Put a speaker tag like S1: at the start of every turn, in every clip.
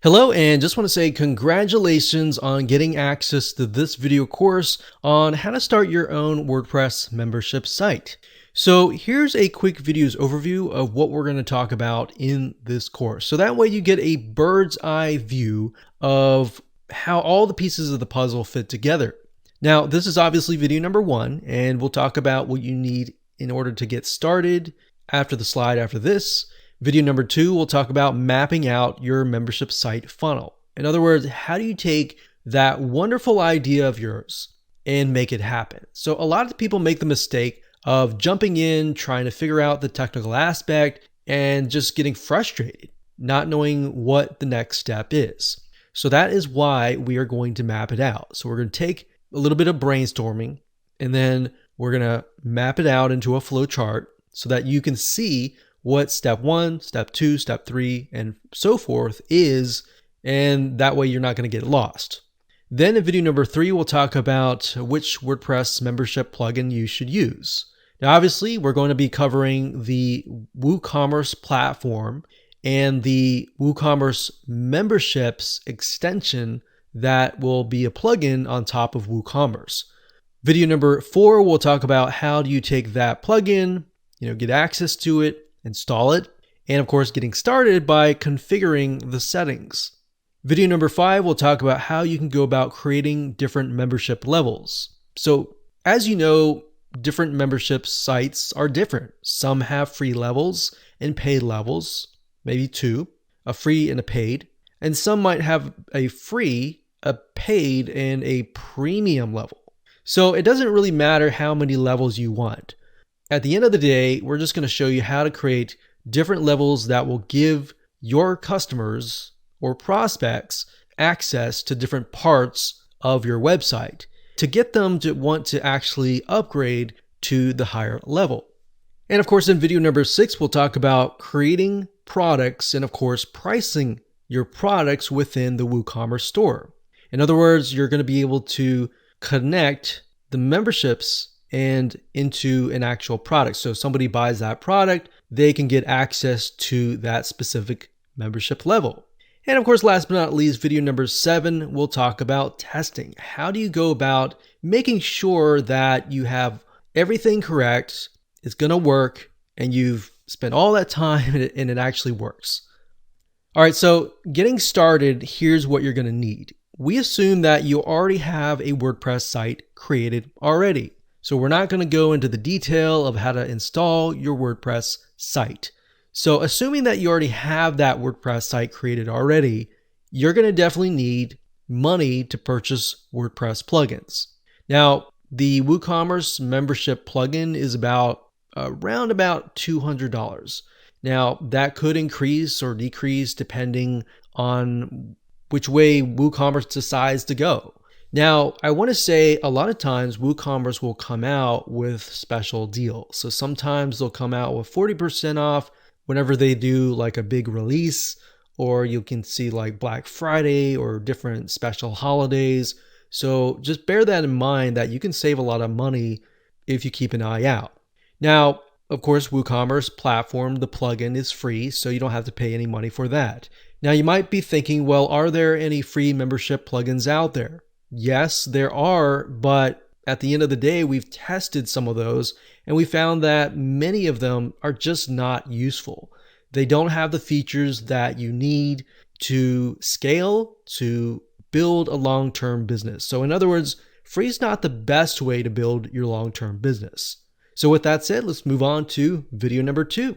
S1: Hello, and just want to say congratulations on getting access to this video course on how to start your own WordPress membership site. So here's a quick video's overview of what we're going to talk about in this course. So that way you get a bird's eye view of how all the pieces of the puzzle fit together. Now, this is obviously video number 1, and we'll talk about what you need in order to get started after the slide after this. Video number 2, we'll talk about mapping out your membership site funnel. In other words, how do you take that wonderful idea of yours and make it happen? So a lot of people make the mistake of jumping in, trying to figure out the technical aspect, and just getting frustrated, not knowing what the next step is. So that is why we are going to map it out. So we're going to take a little bit of brainstorming, and then we're going to map it out into a flow chart so that you can see what step 1, step 2, step 3, and so forth is, and that way you're not going to get lost. Then in video number 3, we'll talk about which WordPress membership plugin you should use. Now, obviously, we're going to be covering the WooCommerce platform and the WooCommerce memberships extension that will be a plugin on top of WooCommerce. Video number 4, we'll talk about how do you take that plugin, get access to it, install it, and of course getting started by configuring the settings. Video number 5, we'll talk about how you can go about creating different membership levels. So as you know, different membership sites are different. Some have free levels and paid levels, maybe 2, a free and a paid, and some might have a free, a paid, and a premium level. So it doesn't really matter how many levels you want. At the end of the day, we're just going to show you how to create different levels that will give your customers or prospects access to different parts of your website to get them to want to actually upgrade to the higher level. And of course, in video number 6, we'll talk about creating products and of course, pricing your products within the WooCommerce store. In other words, you're going to be able to connect the memberships and into an actual product. So if somebody buys that product, they can get access to that specific membership level. And of course, last but not least, video number 7, we'll talk about testing. How do you go about making sure that you have everything correct, it's going to work, and you've spent all that time and it actually works. All right, so getting started, here's what you're going to need. We assume that you already have a WordPress site created already. So we're not going to go into the detail of how to install your WordPress site. So assuming that you already have that WordPress site created already, you're going to definitely need money to purchase WordPress plugins. Now, the WooCommerce membership plugin is around about $200. Now, that could increase or decrease depending on which way WooCommerce decides to go. Now, I want to say a lot of times WooCommerce will come out with special deals. So sometimes they'll come out with 40% off whenever they do like a big release, or you can see like Black Friday or different special holidays. So just bear that in mind that you can save a lot of money if you keep an eye out. Now, of course, WooCommerce platform, the plugin is free, so you don't have to pay any money for that. Now, you might be thinking, well, are there any free membership plugins out there? Yes, there are, but at the end of the day, we've tested some of those and we found that many of them are just not useful. They don't have the features that you need to scale, to build a long-term business. So in other words, free is not the best way to build your long-term business. So with that said, let's move on to video number 2.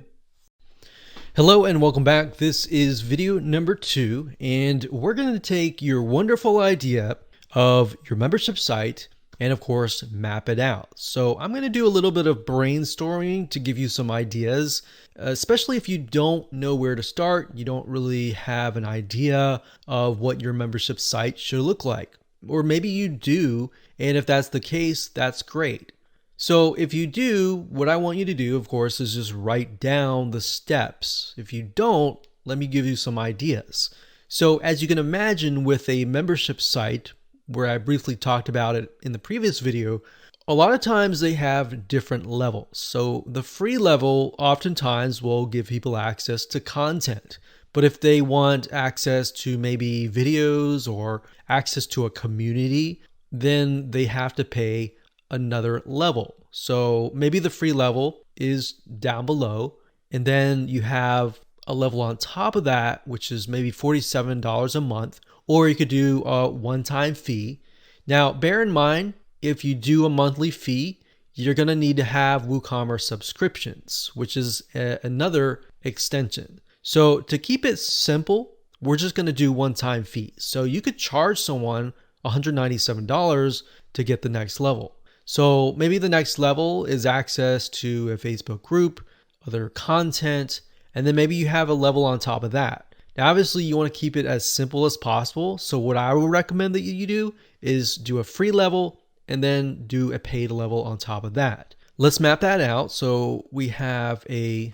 S1: Hello and welcome back. This is video number 2, and we're going to take your wonderful idea of your membership site and of course map it out. So I'm going to do a little bit of brainstorming to give you some ideas, especially if you don't know where to start, you don't really have an idea of what your membership site should look like. Or maybe you do, and if that's the case, that's great. So if you do, what I want you to do, of course, is just write down the steps. If you don't, let me give you some ideas. So as you can imagine with a membership site, where I briefly talked about it in the previous video, a lot of times they have different levels. So the free level oftentimes will give people access to content, But if they want access to maybe videos or access to a community, then they have to pay another level. So maybe the free level is down below, and then you have a level on top of that, which is maybe $47 a month, or you could do a one-time fee. Now, bear in mind, if you do a monthly fee, you're going to need to have WooCommerce subscriptions, which is another extension. So to keep it simple, we're just going to do one-time fees. So you could charge someone $197 to get the next level. So maybe the next level is access to a Facebook group, other content, and then maybe you have a level on top of that. Now, obviously, you want to keep it as simple as possible. So what I would recommend that you do is do a free level and then do a paid level on top of that. Let's map that out. So we have a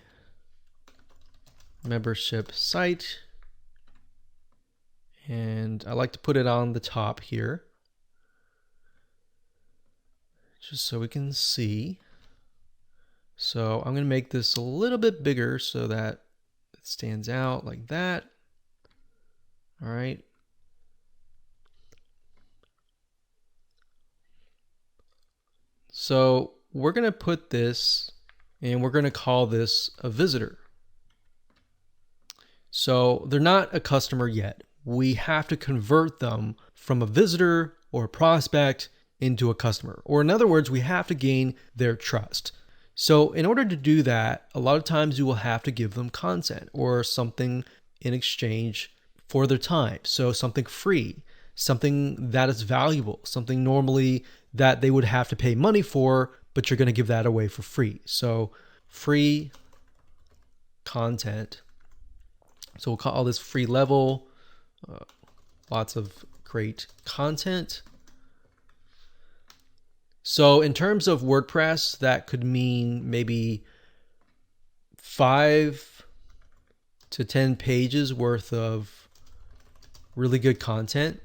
S1: membership site, and I like to put it on the top here just so we can see. So I'm going to make this a little bit bigger so that it stands out like that. All right. So we're going to put this, and we're going to call this a visitor. So they're not a customer yet. We have to convert them from a visitor or a prospect into a customer. Or in other words, we have to gain their trust. So in order to do that, a lot of times you will have to give them content or something in exchange for their time. So something free, something that is valuable, something normally that they would have to pay money for, but you're going to give that away for free. So free content. So we'll call this free level. Lots of great content. So in terms of WordPress, that could mean maybe 5 to 10 pages worth of really good content.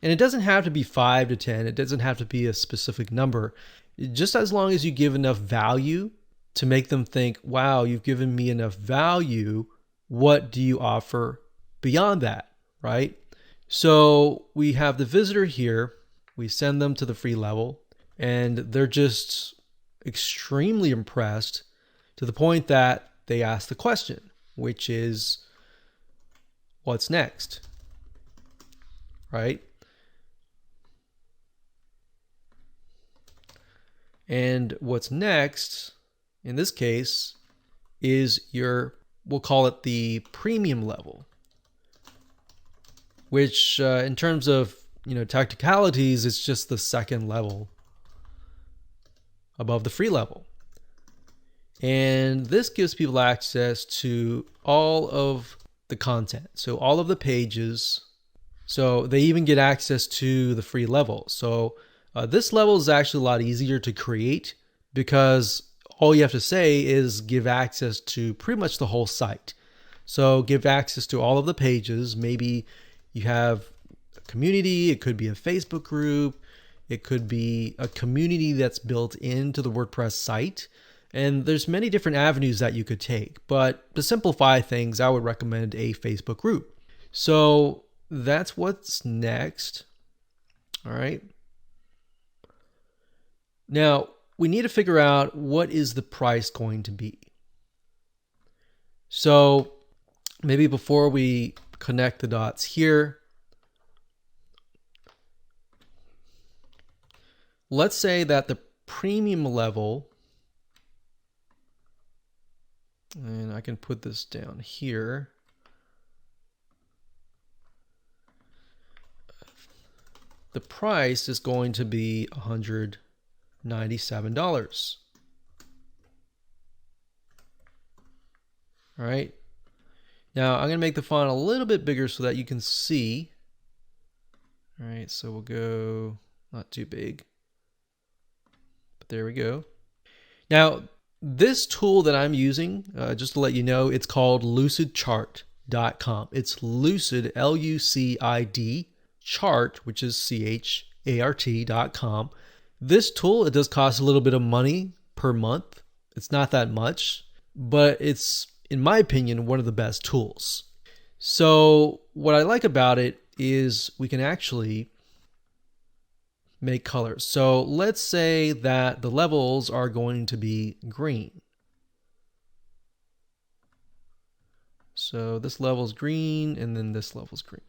S1: And it doesn't have to be 5 to 10. It doesn't have to be a specific number. Just as long as you give enough value to make them think, wow, you've given me enough value. What do you offer beyond that, right? So we have the visitor here. We send them to the free level, and they're just extremely impressed to the point that they ask the question, which is, what's next, right? And what's next, in this case, is we'll call it the premium level, which in terms of technicalities, it's just the second level above the free level. And this gives people access to all of the content. So all of the pages. So they even get access to the free level. So this level is actually a lot easier to create because all you have to say is give access to pretty much the whole site. So give access to all of the pages. Maybe you have community, it could be a Facebook group, it could be a community that's built into the WordPress site, and there's many different avenues that you could take. But to simplify things, I would recommend a Facebook group. So that's what's next. All right. Now we need to figure out what is the price going to be. So maybe before we connect the dots here, let's say that the premium level, and I can put this down here. The price is going to be $197. All right. Now I'm going to make the font a little bit bigger so that you can see. All right. So we'll go not too big. There we go. Now, this tool that I'm using, just to let you know, it's called lucidchart.com. It's lucid, L-U-C-I-D, chart, which is C-H-A-R-T.com. This tool, it does cost a little bit of money per month. It's not that much, but it's in my opinion, one of the best tools. So what I like about it is we can actually make colors. So let's say that the levels are going to be green. So this level is green and then this level is green,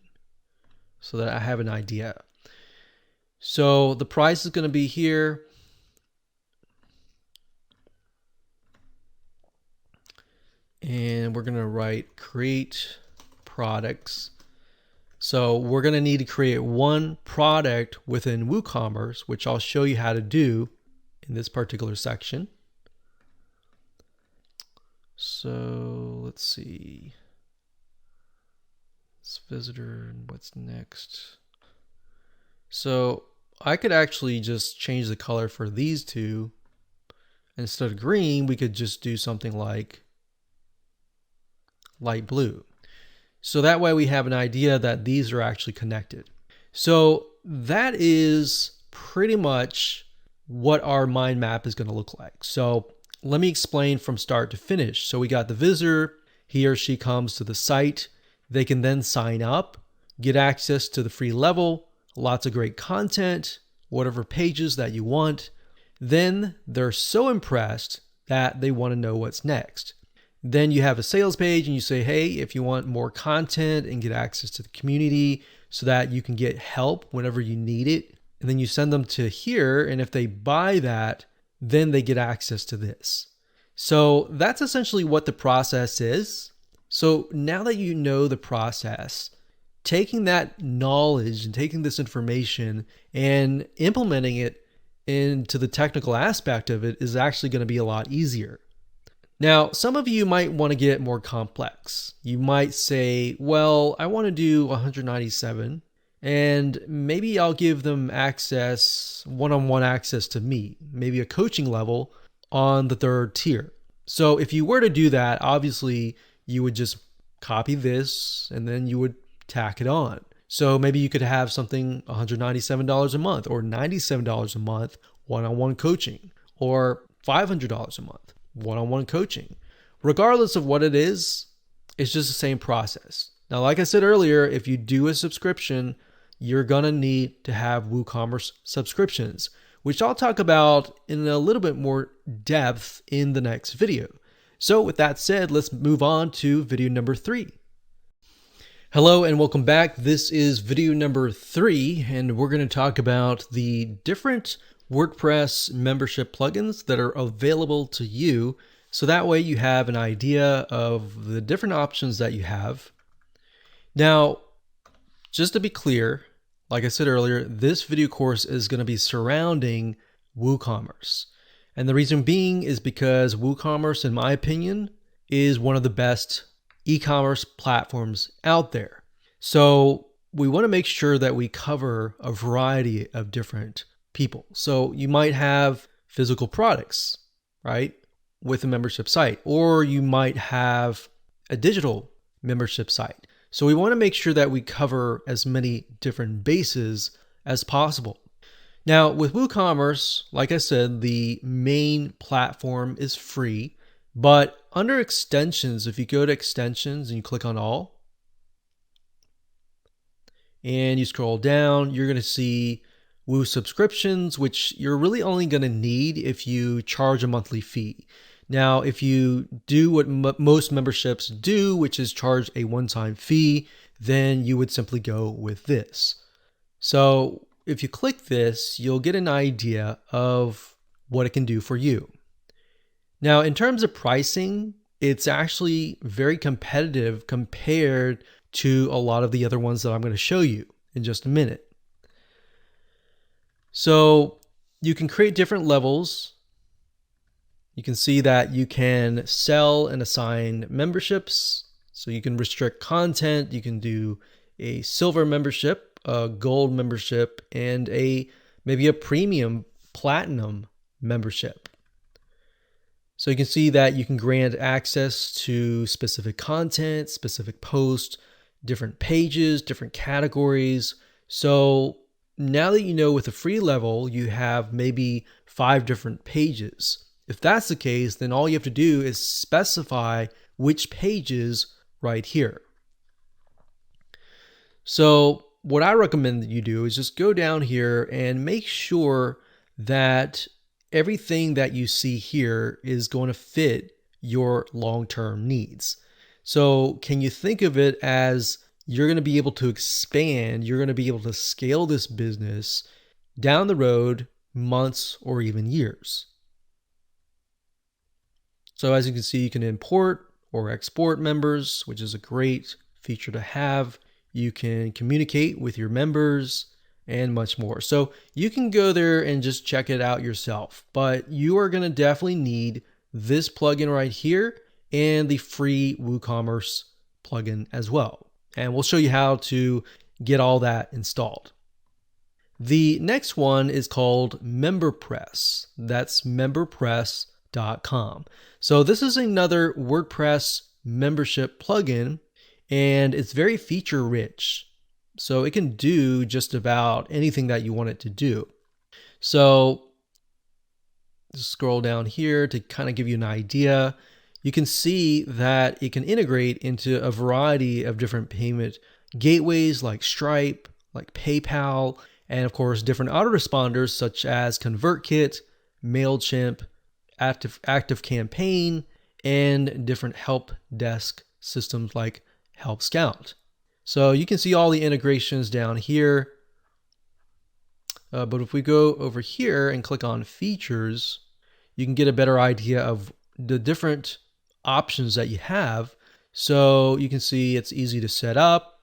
S1: so that I have an idea. So the price is going to be here. And we're going to write create products. So we're going to need to create one product within WooCommerce, which I'll show you how to do in this particular section. So let's see. It's visitor and what's next. So I could actually just change the color for these two. Instead of green, we could just do something like light blue. So that way we have an idea that these are actually connected. So that is pretty much what our mind map is going to look like. So let me explain from start to finish. So we got the visitor, he or she comes to the site. They can then sign up, get access to the free level, lots of great content, whatever pages that you want. Then they're so impressed that they want to know what's next. Then you have a sales page and you say, hey, if you want more content and get access to the community so that you can get help whenever you need it. And then you send them to here. And if they buy that, then they get access to this. So that's essentially what the process is. So now that you know the process, taking that knowledge and taking this information and implementing it into the technical aspect of it is actually going to be a lot easier. Now, some of you might want to get more complex. You might say, well, I want to do 197 and maybe I'll give them access, one-on-one access to me, maybe a coaching level on the third tier. So if you were to do that, obviously you would just copy this and then you would tack it on. So maybe you could have something $197 a month or $97 a month, one-on-one coaching, or $500 a month, one-on-one coaching. Regardless of what it is, it's just the same process. Now, like I said earlier, if you do a subscription, you're gonna need to have WooCommerce subscriptions, which I'll talk about in a little bit more depth in the next video. So with that said, let's move on to video number 3. Hello and welcome back. This is video number 3, and we're going to talk about the different WordPress membership plugins that are available to you. So that way you have an idea of the different options that you have. Now, just to be clear, like I said earlier, this video course is going to be surrounding WooCommerce. And the reason being is because WooCommerce, in my opinion, is one of the best e-commerce platforms out there. So we want to make sure that we cover a variety of different people. So you might have physical products, right, with a membership site, or you might have a digital membership site. So we want to make sure that we cover as many different bases as possible. Now with WooCommerce, like I said, the main platform is free. But under extensions, if you go to extensions and you click on all, and you scroll down, you're going to see Woo subscriptions, which you're really only going to need if you charge a monthly fee. Now, if you do what most memberships do, which is charge a one-time fee, then you would simply go with this. So if you click this, you'll get an idea of what it can do for you. Now, in terms of pricing, it's actually very competitive compared to a lot of the other ones that I'm going to show you in just a minute. So you can create different levels. You can see that you can sell and assign memberships. So you can restrict content. You can do a silver membership, a gold membership, and maybe a premium platinum membership. So you can see that you can grant access to specific content, specific posts, different pages, different categories. So now that you know with the free level, you have maybe 5 different pages. If that's the case, then all you have to do is specify which pages right here. So what I recommend that you do is just go down here and make sure that everything that you see here is going to fit your long-term needs. So can you think of it as you're going to be able to expand, you're going to be able to scale this business down the road, months or even years. So as you can see, you can import or export members, which is a great feature to have. You can communicate with your members and much more. So you can go there and just check it out yourself, but you are going to definitely need this plugin right here and the free WooCommerce plugin as well. And we'll show you how to get all that installed. The next one is called MemberPress. That's memberpress.com. So this is another WordPress membership plugin, and it's very feature rich. So it can do just about anything that you want it to do. So just scroll down here to kind of give you an idea. You can see that it can integrate into a variety of different payment gateways like Stripe, like PayPal, and of course different autoresponders such as ConvertKit, MailChimp, ActiveCampaign, and different help desk systems like Help Scout. So you can see all the integrations down here. But if we go over here and click on features, you can get a better idea of the different options that you have. So you can see it's easy to set up.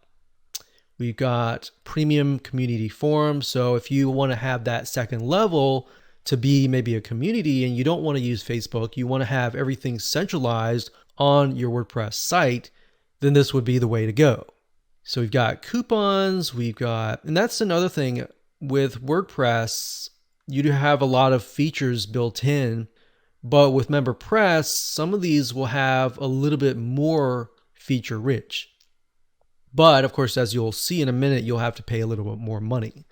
S1: We've got premium community forums. So if you want to have that second level to be maybe a community and you don't want to use Facebook, you want to have everything centralized on your WordPress site, then this would be the way to go. So we've got coupons, and that's another thing with WordPress, you do have a lot of features built in, but with MemberPress, some of these will have a little bit more feature rich. But of course, as you'll see in a minute, you'll have to pay a little bit more money.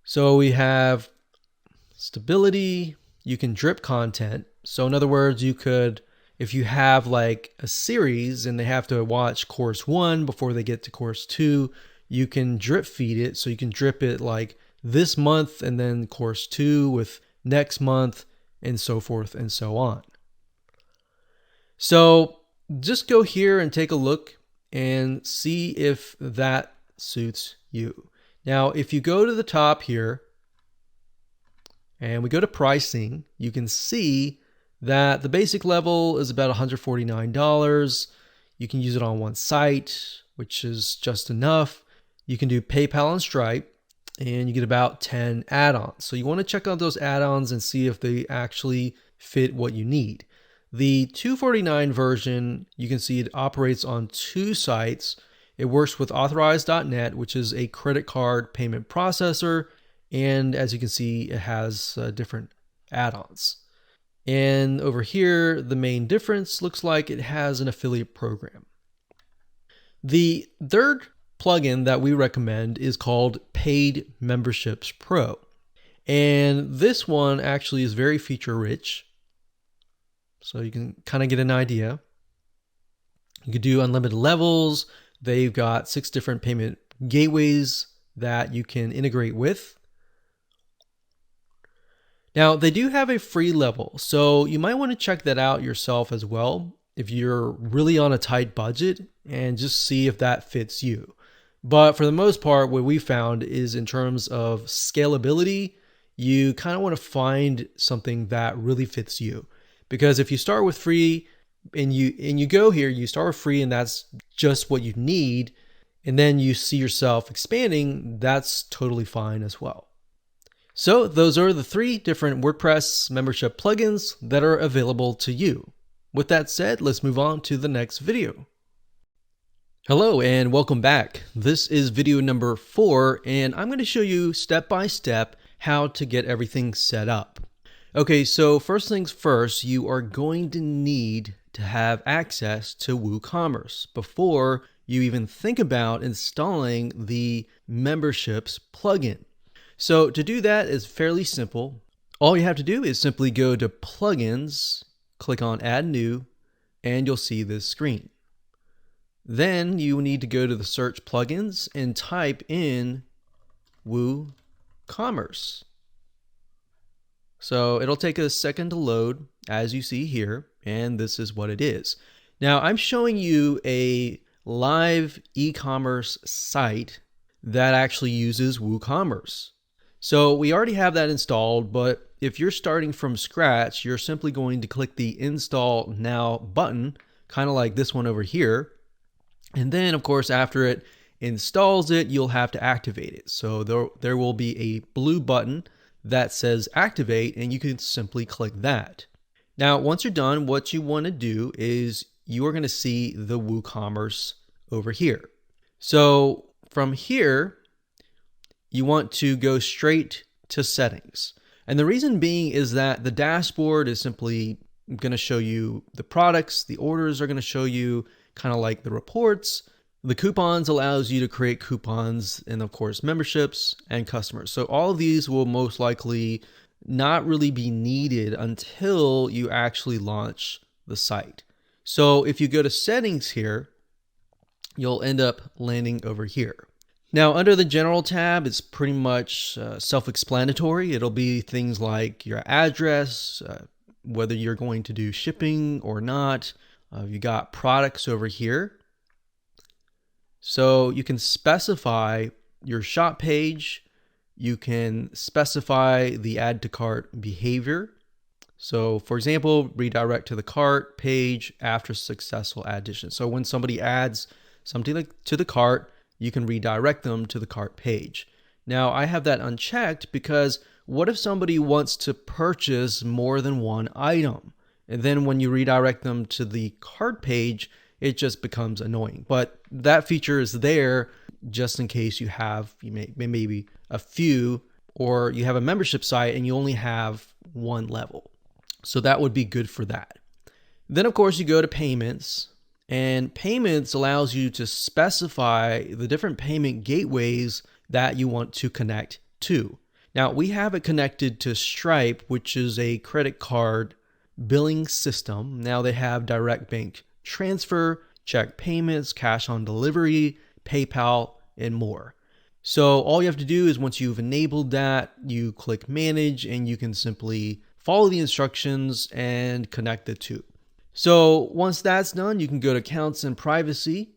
S1: So we have stability, you can drip content. So in other words, you could, if you have like a series and they have to watch course 1 before they get to course 2, you can drip feed it. So you can drip it like this month and then course 2 with next month and so forth and so on. So just go here and take a look and see if that suits you. Now, if you go to the top here and we go to pricing, you can see that the basic level is about $149. You can use it on one site, which is just enough. You can do PayPal and Stripe, and you get about 10 add-ons. So you want to check out those add-ons and see if they actually fit what you need. The $249 version, you can see it operates on 2 sites. It works with Authorize.net, which is a credit card payment processor. And as you can see, it has different add-ons. And over here, the main difference looks like it has an affiliate program. The third plugin that we recommend is called Paid Memberships Pro. And this one actually is very feature rich. So you can kind of get an idea. You can do unlimited levels. They've got 6 different payment gateways that you can integrate with. Now, they do have a free level, so you might want to check that out yourself as well if you're really on a tight budget and just see if that fits you. But for the most part, what we found is in terms of scalability, you kind of want to find something that really fits you. Because if you start with free and you go here, you start with free and that's just what you need, and then you see yourself expanding, that's totally fine as well. So those are the 3 different WordPress membership plugins that are available to you. With that said, let's move on to the next video. Hello and welcome back. This is video number 4, and I'm going to show you step by step how to get everything set up. Okay, so first things first, you are going to need to have access to WooCommerce before you even think about installing the memberships plugin. So to do that is fairly simple. All you have to do is simply go to plugins, click on add new, and you'll see this screen. Then you need to go to the search plugins and type in WooCommerce. So it'll take a second to load, as you see here, and this is what it is. Now I'm showing you a live e-commerce site that actually uses WooCommerce. So we already have that installed, but if you're starting from scratch, you're simply going to click the Install Now button, kind of like this one over here. And then, of course, after it installs it, you'll have to activate it. So there will be a blue button that says Activate, and you can simply click that. Now, once you're done, what you want to do is you are going to see the WooCommerce over here. So from here, you want to go straight to settings. And the reason being is that the dashboard is simply going to show you the products, the orders are going to show you kind of like the reports. The coupons allows you to create coupons, and of course memberships and customers. So all of these will most likely not really be needed until you actually launch the site. So if you go to settings here, you'll end up landing over here. Now, under the General tab, it's pretty much self-explanatory. It'll be things like your address, whether you're going to do shipping or not. You got products over here. So you can specify your shop page. You can specify the add to cart behavior. So for example, redirect to the cart page after successful addition. So when somebody adds something to the cart, you can redirect them to the cart page. Now I have that unchecked because what if somebody wants to purchase more than one item? And then when you redirect them to the cart page, it just becomes annoying. But that feature is there just in case you have maybe a few, or you have a membership site and you only have one level. So that would be good for that. Then of course you go to payments, and payments allows you to specify the different payment gateways that you want to connect to. Now we have it connected to Stripe, which is a credit card billing system. Now they have direct bank transfer, check payments, cash on delivery, PayPal, and more. So all you have to do is once you've enabled that, you click manage and you can simply follow the instructions and connect the two. So once that's done, you can go to accounts and privacy.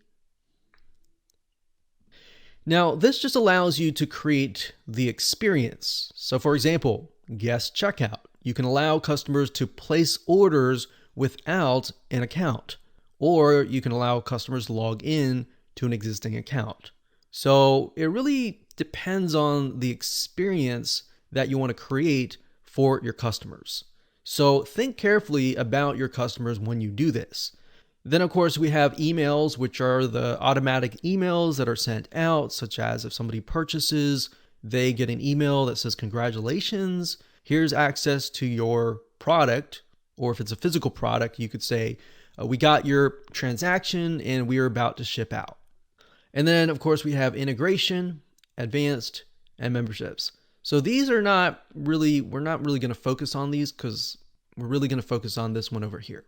S1: Now this just allows you to create the experience. So for example, guest checkout. You can allow customers to place orders without an account, or you can allow customers to log in to an existing account. So it really depends on the experience that you want to create for your customers. So think carefully about your customers when you do this. Then of course we have emails, which are the automatic emails that are sent out, such as if somebody purchases, they get an email that says, congratulations, here's access to your product. Or if it's a physical product, you could say, we got your transaction and we are about to ship out. And then of course we have integration, advanced, and memberships. So these are not really, we're not really going to focus on these because we're really going to focus on this one over here.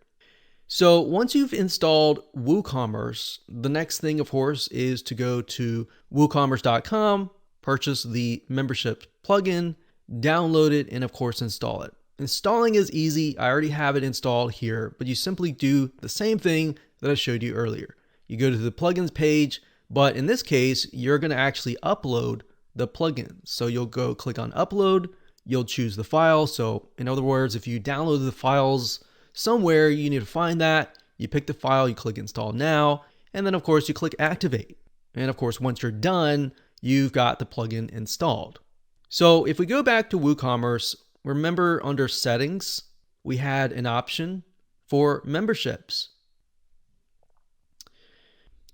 S1: So once you've installed WooCommerce, the next thing of course is to go to woocommerce.com, purchase the membership plugin, download it, and of course install it. Installing is easy. I already have it installed here, but you simply do the same thing that I showed you earlier. You go to the plugins page, but in this case, you're going to actually upload the plugin. So you'll go click on upload, you'll choose the file. So in other words, if you download the files somewhere, you need to find that. You pick the file, you click install now, and then of course you click activate. And of course, once you're done, you've got the plugin installed. So if we go back to WooCommerce, remember under settings, we had an option for memberships.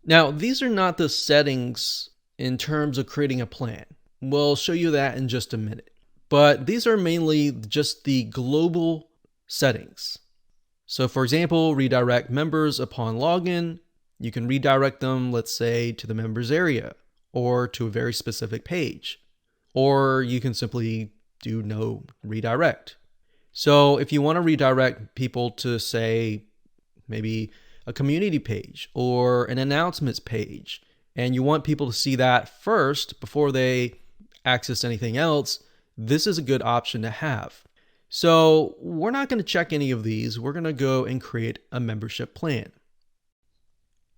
S1: Now, these are not the settings in terms of creating a plan. We'll show you that in just a minute. But these are mainly just the global settings. So for example, redirect members upon login. You can redirect them, let's say, to the members area or to a very specific page. Or you can simply do no redirect. So if you want to redirect people to, say, maybe a community page or an announcements page, and you want people to see that first before they access anything else, this is a good option to have. So we're not going to check any of these. We're going to go and create a membership plan.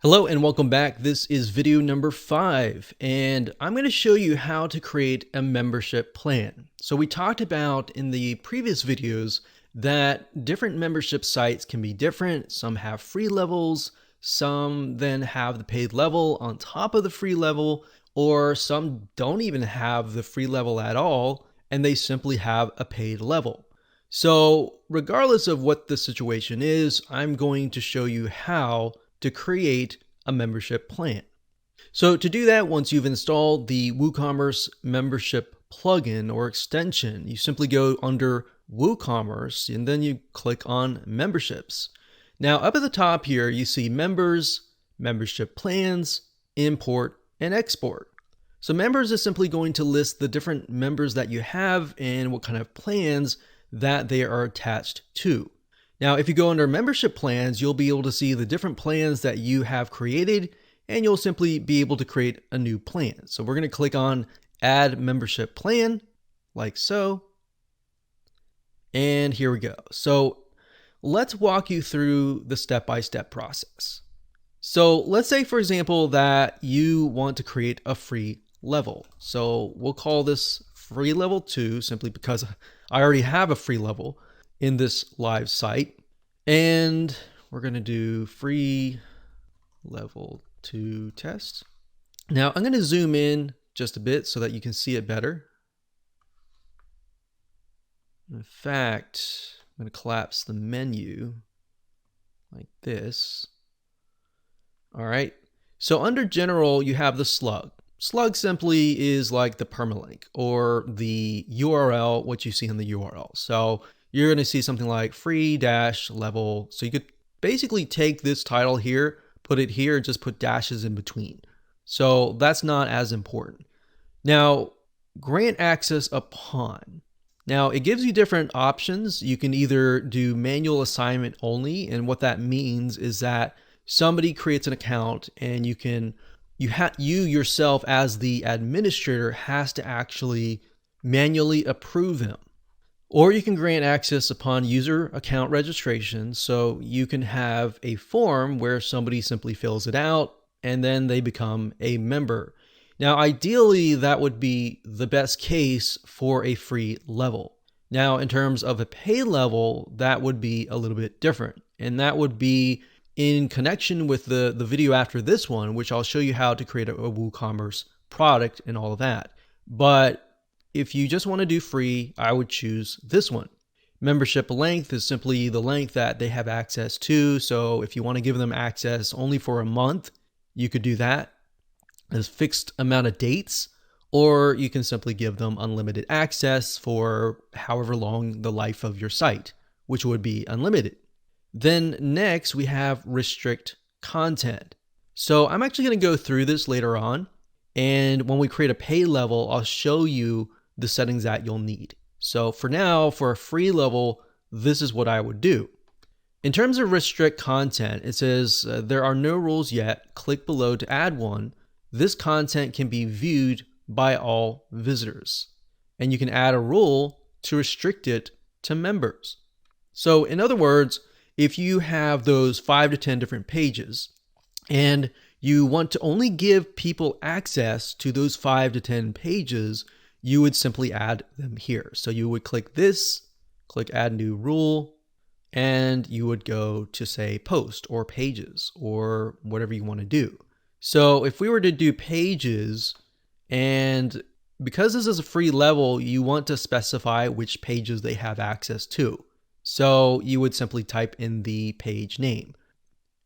S1: Hello and welcome back. This is video number 5, and I'm going to show you how to create a membership plan. So we talked about in the previous videos that different membership sites can be different. Some have free levels, some then have the paid level on top of the free level, or some don't even have the free level at all, and they simply have a paid level. So regardless of what the situation is, I'm going to show you how to create a membership plan. So to do that, once you've installed the WooCommerce membership plugin or extension, you simply go under WooCommerce and then you click on memberships. Now up at the top here, you see members, membership plans, import, and export. So members is simply going to list the different members that you have and what kind of plans that they are attached to. Now, if you go under membership plans, you'll be able to see the different plans that you have created, and you'll simply be able to create a new plan. So we're going to click on add membership plan like so. And here we go. So let's walk you through the step-by-step process. So let's say, for example, that you want to create a free level. So we'll call this free level 2 simply because I already have a free level in this live site. And we're going to do free level 2 test. Now I'm going to zoom in just a bit so that you can see it better. In fact, I'm going to collapse the menu like this. All right. So under general, you have the slug. Slug simply is like the permalink or the URL, what you see in the URL. So you're going to see something like free-level. So you could basically take this title here, put it here, just put dashes in between. So that's not as important. Now, grant access upon. Now, it gives you different options. You can either do manual assignment only, and what that means is that somebody creates an account and you yourself as the administrator has to actually manually approve them. Or you can grant access upon user account registration. So you can have a form where somebody simply fills it out and then they become a member. Now, ideally, that would be the best case for a free level. Now, in terms of a pay level, that would be a little bit different. And that would be in connection with the video after this one, which I'll show you how to create a WooCommerce product and all of that. But if you just want to do free, I would choose this one. Membership length is simply the length that they have access to. So if you want to give them access only for a month, you could do that as fixed amount of dates, or you can simply give them unlimited access for however long the life of your site, which would be unlimited. Then next we have restrict content. So I'm actually going to go through this later on. And when we create a pay level, I'll show you the settings that you'll need. So for now, for a free level, this is what I would do. In terms of restrict content, it says there are no rules yet. Click below to add one. This content can be viewed by all visitors. And you can add a rule to restrict it to members. So in other words, if you have those 5 to 10 different pages and you want to only give people access to those 5 to 10 pages, you would simply add them here. So you would click this, click add new rule, and you would go to say post or pages or whatever you want to do. So if we were to do pages, and because this is a free level, you want to specify which pages they have access to. So you would simply type in the page name.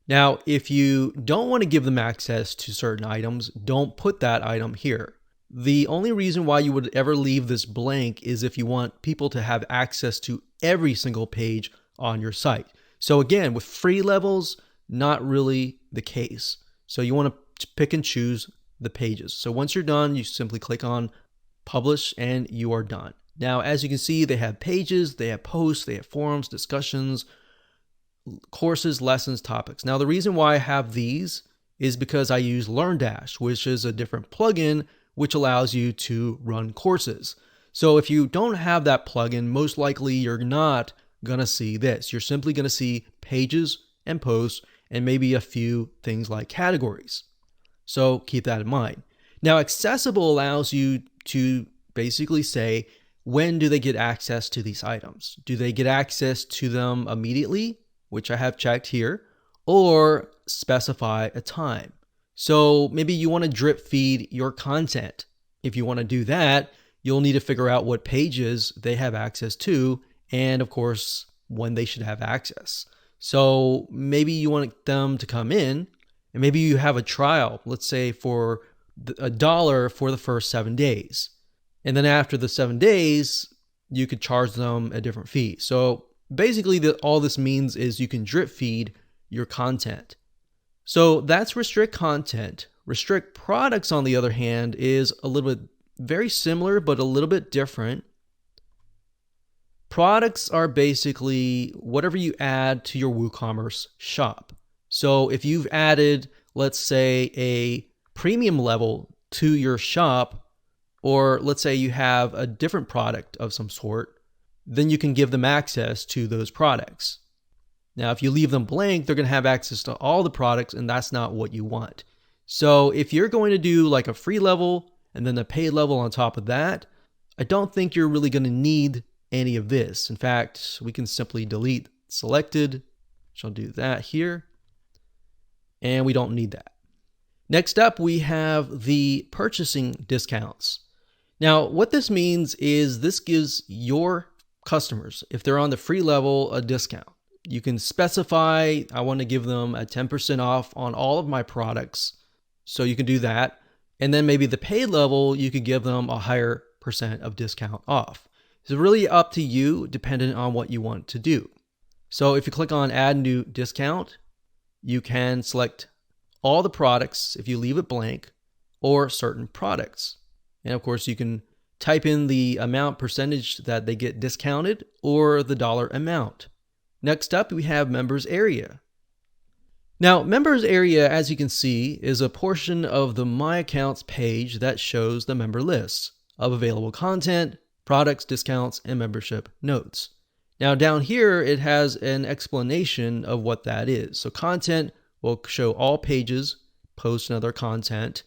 S1: Now, if you don't want to give them access to certain items, don't put that item here. The only reason why you would ever leave this blank is if you want people to have access to every single page on your site. So again, with free levels, not really the case. So you want to pick and choose the pages. So once you're done, you simply click on publish and you are done. Now, as you can see, they have pages, they have posts, they have forums, discussions, courses, lessons, topics. Now, the reason why I have these is because I use LearnDash, which is a different plugin which allows you to run courses. So if you don't have that plugin, most likely you're not going to see this. You're simply going to see pages and posts and maybe a few things like categories. So keep that in mind. Now, accessible allows you to basically say, when do they get access to these items? Do they get access to them immediately, which I have checked here, or specify a time? So maybe you want to drip feed your content. If you want to do that, you'll need to figure out what pages they have access to, and of course, when they should have access. So maybe you want them to come in, and maybe you have a trial, let's say for $1 for the first 7 days. And then after the 7 days, you could charge them a different fee. So basically all this means is you can drip feed your content. So that's restrict content. Restrict products, on the other hand, is a little bit very similar, but a little bit different. Products are basically whatever you add to your WooCommerce shop. So if you've added, let's say, a premium level to your shop, or let's say you have a different product of some sort, then you can give them access to those products. Now, if you leave them blank, they're going to have access to all the products, and that's not what you want. So if you're going to do like a free level and then a paid level on top of that, I don't think you're really going to need any of this. In fact, we can simply delete selected, which I'll do that here, and we don't need that. Next up, we have the purchasing discounts. Now, what this means is this gives your customers, if they're on the free level, a discount. You can specify, I want to give them a 10% off on all of my products. So you can do that. And then maybe the paid level, you could give them a higher percent of discount off. It's really up to you, dependent on what you want to do. So if you click on add new discount, you can select all the products if you leave it blank, or certain products. And of course, you can type in the amount percentage that they get discounted or the dollar amount. Next up, we have members area. Now, members area, as you can see, is a portion of the My Accounts page that shows the member lists of available content, products, discounts, and membership notes. Now, down here, it has an explanation of what that is. So content will show all pages, posts, and other content.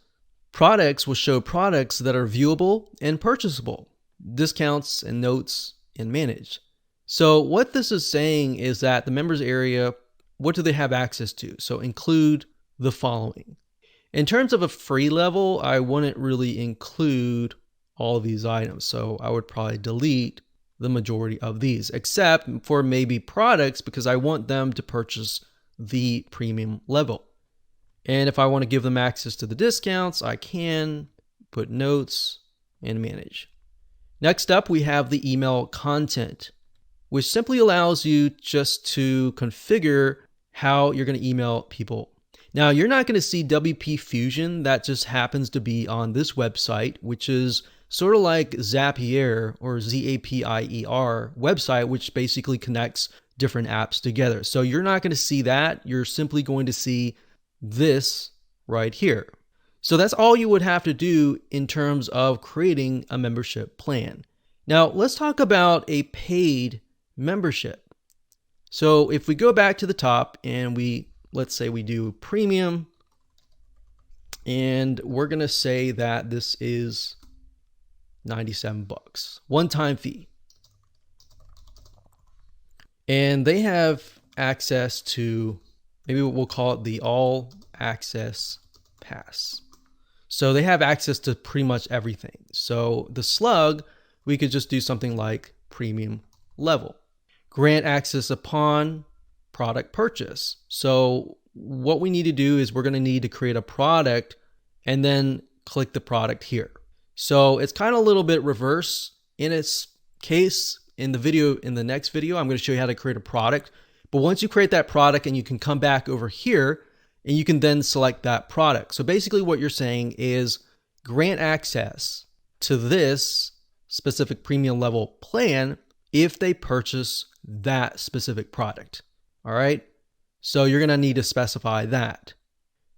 S1: Products will show products that are viewable and purchasable, discounts and notes, and managed. So what this is saying is that the members area, what do they have access to? So include the following. In terms of a free level, I wouldn't really include all of these items. So I would probably delete the majority of these, except for maybe products, because I want them to purchase the premium level. And if I want to give them access to the discounts, I can put notes and manage. Next up, we have the email content, which simply allows you just to configure how you're going to email people. Now, you're not going to see WP Fusion. That just happens to be on this website, which is sort of like Zapier or Zapier website, which basically connects different apps together. So you're not going to see that. You're simply going to see this right here. So that's all you would have to do in terms of creating a membership plan. Now, let's talk about a paid membership. So if we go back to the top and let's say we do premium, and we're going to say that this is $97, one-time fee. And they have access to, maybe we'll call it the all access pass. So they have access to pretty much everything. So the slug, we could just do something like premium level. Grant access upon product purchase. So what we need to do is we're going to need to create a product and then click the product here. So it's kind of a little bit reverse in its case. In the next video, I'm going to show you how to create a product. But once you create that product, and you can come back over here and you can then select that product. So basically what you're saying is grant access to this specific premium level plan if they purchase that specific product. All right. So you're going to need to specify that.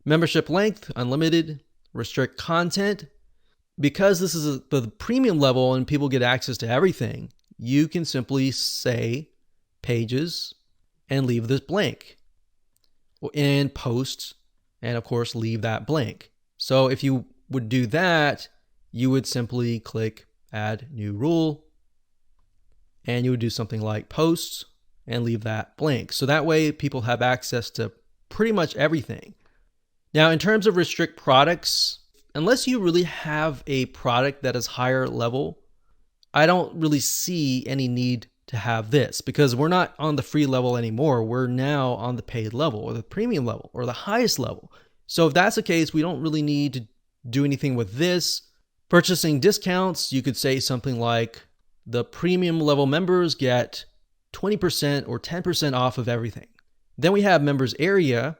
S1: Membership length, unlimited. Restrict content. Because this is the premium level and people get access to everything, you can simply say pages and leave this blank. And posts, and of course leave that blank. So if you would do that, you would simply click add new rule, and you would do something like posts and leave that blank. So that way people have access to pretty much everything. Now, in terms of restrict products, unless you really have a product that is higher level, I don't really see any need to have this, because we're not on the free level anymore. We're now on the paid level or the premium level or the highest level. So if that's the case, we don't really need to do anything with this. Purchasing discounts, you could say something like the premium level members get 20% or 10% off of everything. Then we have members area.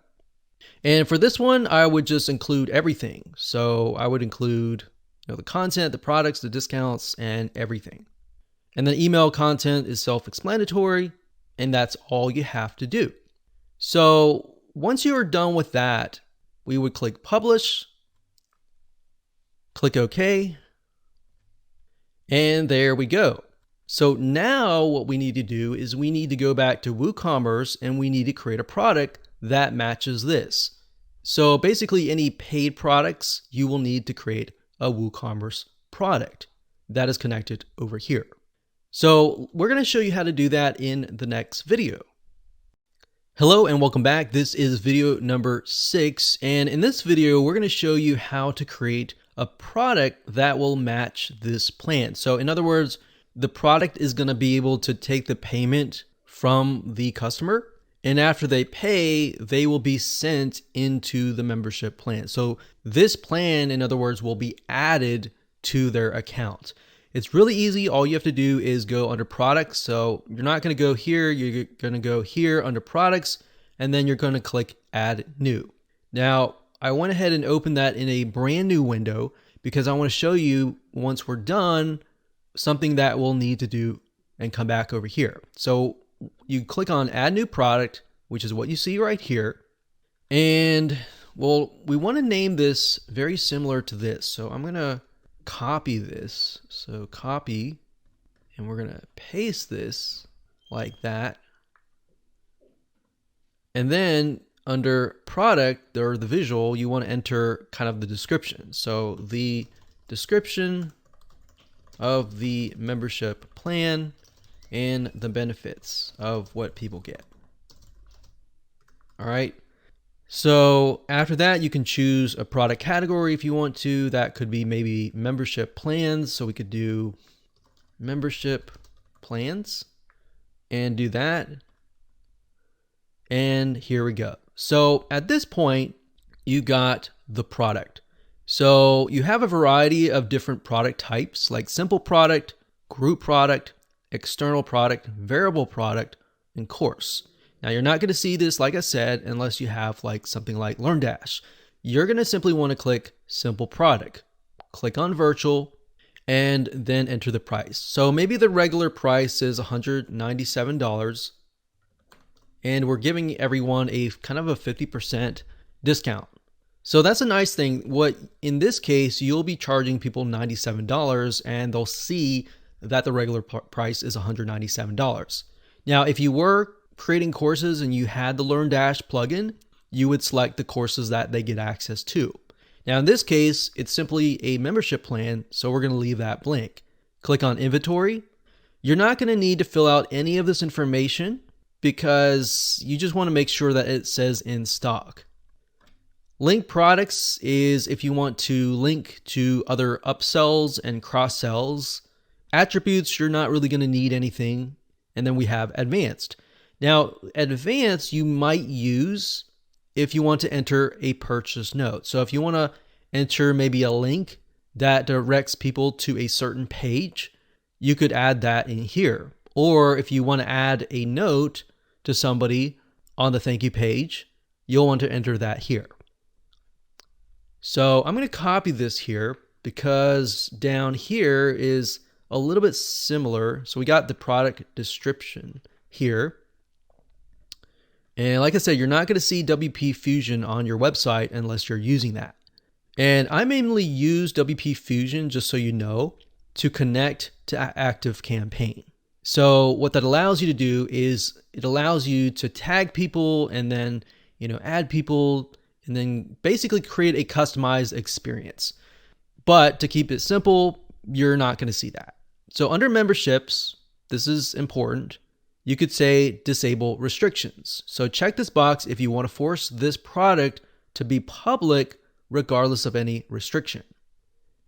S1: And for this one, I would just include everything. So I would include the content, the products, the discounts, and everything. And then email content is self-explanatory, and that's all you have to do. So once you are done with that, we would click publish, click OK, and there we go. So now what we need to do is we need to go back to WooCommerce and we need to create a product that matches this. So basically any paid products, you will need to create a WooCommerce product that is connected over here. So we're going to show you how to do that in the next video. Hello and welcome back. This is video number 6. And in this video, we're going to show you how to create a product that will match this plan. So in other words, the product is going to be able to take the payment from the customer, and after they pay, they will be sent into the membership plan. So this plan, in other words, will be added to their account. It's really easy. All you have to do is go under products. So you're not going to go here. You're going to go here under products, and then you're going to click add new. Now, I went ahead and opened that in a brand new window because I want to show you, once we're done, something that we'll need to do and come back over here. So you click on add new product, which is what you see right here. And well, we want to name this very similar to this. So I'm going to copy this. So copy, and we're going to paste this like that. And then under product or the visual, you want to enter kind of the description. So the description of the membership plan and the benefits of what people get. All right. So after that, you can choose a product category if you want to. That could be maybe membership plans. So we could do membership plans and do that. And here we go. So at this point, you got the product. So you have a variety of different product types, like simple product, group product, external product, variable product, and course. Now you're not going to see this, like I said, unless you have like something like LearnDash. You're going to simply want to click simple product, click on virtual, and then enter the price. So maybe the regular price is $197, and we're giving everyone a kind of a 50% discount. So that's a nice thing. What in this case, you'll be charging people $97 and they'll see that the regular price is $197. Now, if you were creating courses and you had the LearnDash plugin, you would select the courses that they get access to. Now, in this case, it's simply a membership plan, so we're going to leave that blank. Click on inventory. You're not going to need to fill out any of this information because you just want to make sure that it says in stock. Link products is if you want to link to other upsells and cross-sells. Attributes, you're not really going to need anything. And then we have advanced. Now, advanced you might use if you want to enter a purchase note. So if you want to enter maybe a link that directs people to a certain page, you could add that in here. Or if you want to add a note to somebody on the thank you page, you'll want to enter that here. So I'm going to copy this here because down here is a little bit similar. So we got the product description here. And like I said, you're not going to see WP Fusion on your website unless you're using that. And I mainly use WP Fusion, just so you know, to connect to ActiveCampaign. So what that allows you to do is it allows you to tag people and then, add people and then basically create a customized experience. But to keep it simple, you're not going to see that. So under memberships, this is important. You could say disable restrictions. So check this box if you want to force this product to be public regardless of any restriction.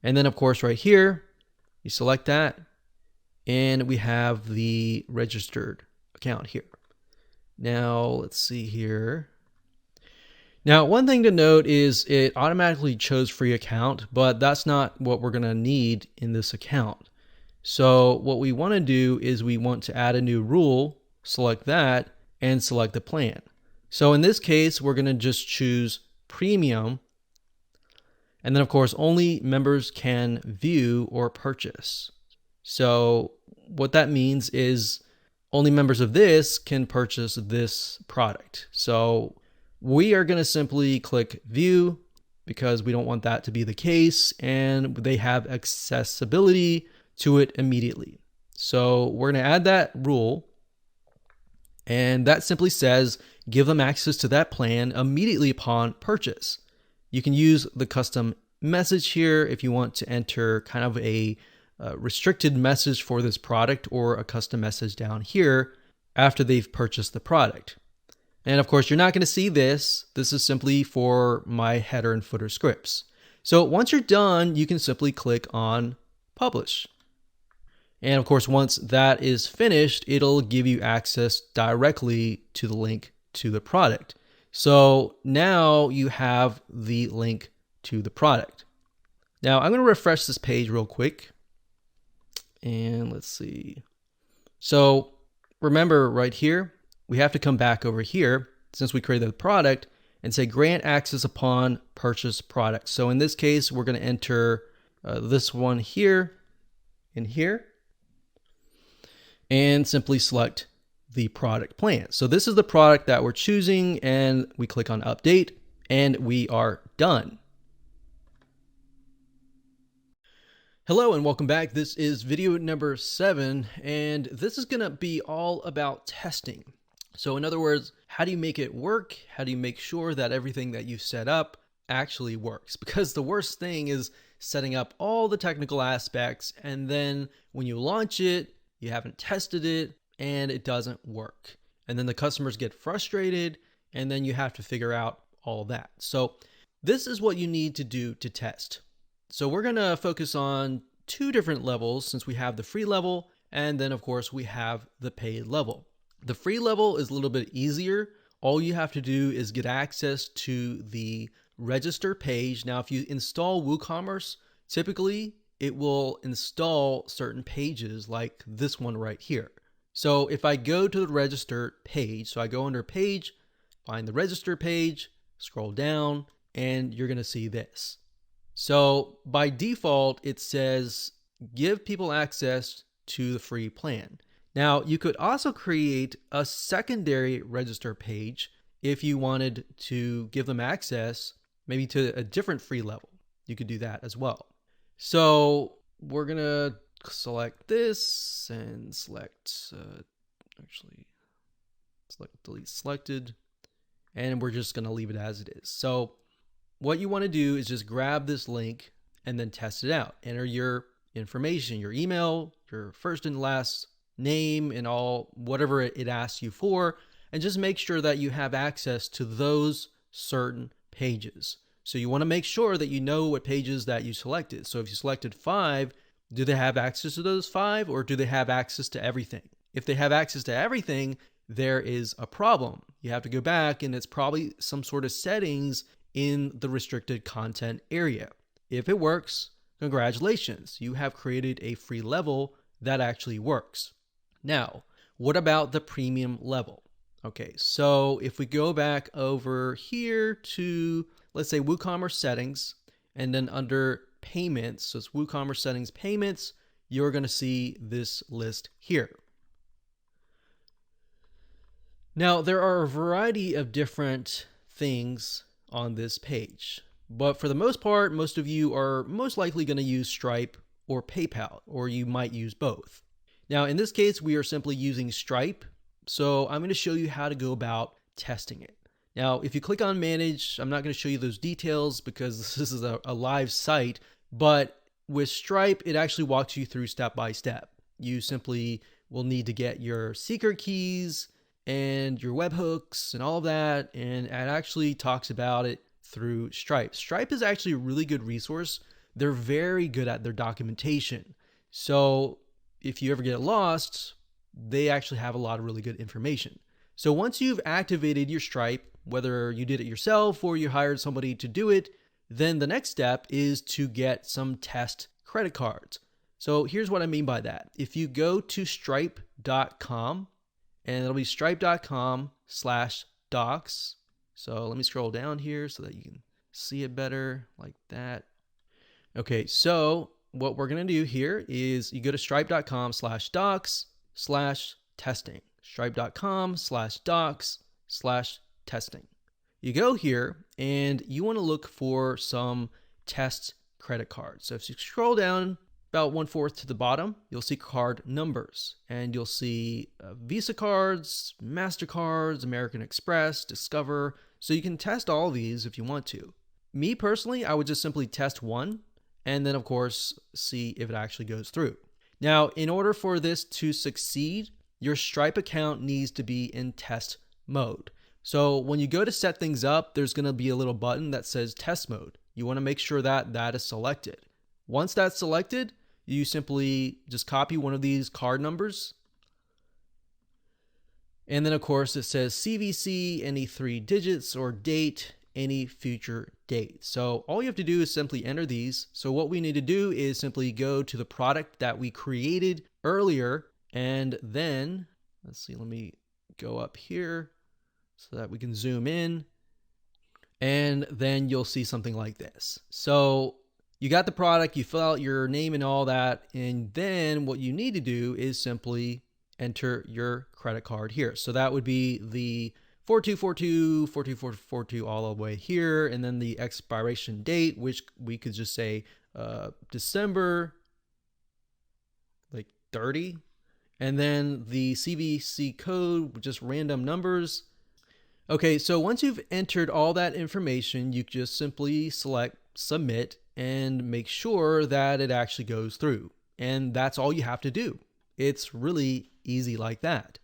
S1: And then of course right here, you select that and we have the registered account here. Now let's see here. Now, one thing to note is it automatically chose free account, but that's not what we're going to need in this account. So what we want to do is we want to add a new rule, select that, and select the plan. So in this case, we're going to just choose premium. And then of course, only members can view or purchase. So what that means is only members of this can purchase this product. So we are going to simply click view because we don't want that to be the case, and they have accessibility to it immediately. So we're going to add that rule, and that simply says give them access to that plan immediately upon purchase. You can use the custom message here if you want to enter kind of a restricted message for this product, or a custom message down here after they've purchased the product. And of course, you're not going to see this. This is simply for my header and footer scripts. So once you're done, you can simply click on publish. And of course, once that is finished, it'll give you access directly to the link to the product. So now you have the link to the product. Now I'm going to refresh this page real quick. And let's see. So remember right here, we have to come back over here since we created the product and say grant access upon purchase product. So in this case, we're going to enter this one here and here and simply select the product plan. So this is the product that we're choosing, and we click on update and we are done. Hello and welcome back. This is video number 7, and this is going to be all about testing. So in other words, how do you make it work? How do you make sure that everything that you set up actually works? Because the worst thing is setting up all the technical aspects, and then when you launch it, you haven't tested it and it doesn't work. And then the customers get frustrated, and then you have to figure out all that. So this is what you need to do to test. So we're going to focus on 2 different levels, since we have the free level and then of course we have the paid level. The free level is a little bit easier. All you have to do is get access to the register page. Now, if you install WooCommerce, typically it will install certain pages like this one right here. So if I go to the register page, so I go under page, find the register page, scroll down, and you're going to see this. So by default, it says give people access to the free plan. Now, you could also create a secondary register page if you wanted to give them access maybe to a different free level. You could do that as well. So we're going to select this and select, select delete selected, and we're just going to leave it as it is. So what you want to do is just grab this link and then test it out. Enter your information, your email, your first and last name, and all whatever it asks you for, and just make sure that you have access to those certain pages. So you want to make sure that you know what pages that you selected. So if you selected 5, do they have access to those 5, or do they have access to everything? If they have access to everything, there is a problem. You have to go back, and it's probably some sort of settings in the restricted content area. If it works, congratulations, you have created a free level that actually works. Now, what about the premium level? Okay, so if we go back over here to, let's say, WooCommerce settings, and then under payments, so it's WooCommerce settings payments, you're going to see this list here. Now, there are a variety of different things on this page, but for the most part, most of you are most likely going to use Stripe or PayPal, or you might use both. Now, in this case, we are simply using Stripe, so I'm going to show you how to go about testing it. Now, if you click on Manage, I'm not going to show you those details because this is a live site, but with Stripe, it actually walks you through step by step. You simply will need to get your secret keys and your webhooks and all of that, and it actually talks about it through Stripe. Stripe is actually a really good resource. They're very good at their documentation. So if you ever get lost, they actually have a lot of really good information. So once you've activated your Stripe, whether you did it yourself or you hired somebody to do it, then the next step is to get some test credit cards. So here's what I mean by that. If you go to stripe.com, and it'll be stripe.com/docs. So let me scroll down here so that you can see it better like that. Okay, so what we're going to do here is you go to stripe.com/docs/testing. Stripe.com/docs/testing. You go here and you want to look for some test credit cards. So if you scroll down about 1/4 to the bottom, you'll see card numbers, and you'll see Visa cards, MasterCards, American Express, Discover. So you can test all of these if you want to. Me personally, I would just simply test one, and then of course, see if it actually goes through. Now, in order for this to succeed, your Stripe account needs to be in test mode. So when you go to set things up, there's going to be a little button that says test mode. You want to make sure that that is selected. Once that's selected, you simply just copy one of these card numbers. And then of course it says CVC, any 3 digits, or date, any future date. So all you have to do is simply enter these. So what we need to do is simply go to the product that we created earlier, and then, let's see, let me go up here so that we can zoom in, and then you'll see something like this. So you got the product, you fill out your name and all that, and then what you need to do is simply enter your credit card here. So that would be the 4242, 4242 all the way here, and then the expiration date, which we could just say December like 30, and then the CVC code, just random numbers. Okay, so once you've entered all that information, you just simply select submit and make sure that it actually goes through. And that's all you have to do. It's really easy like that.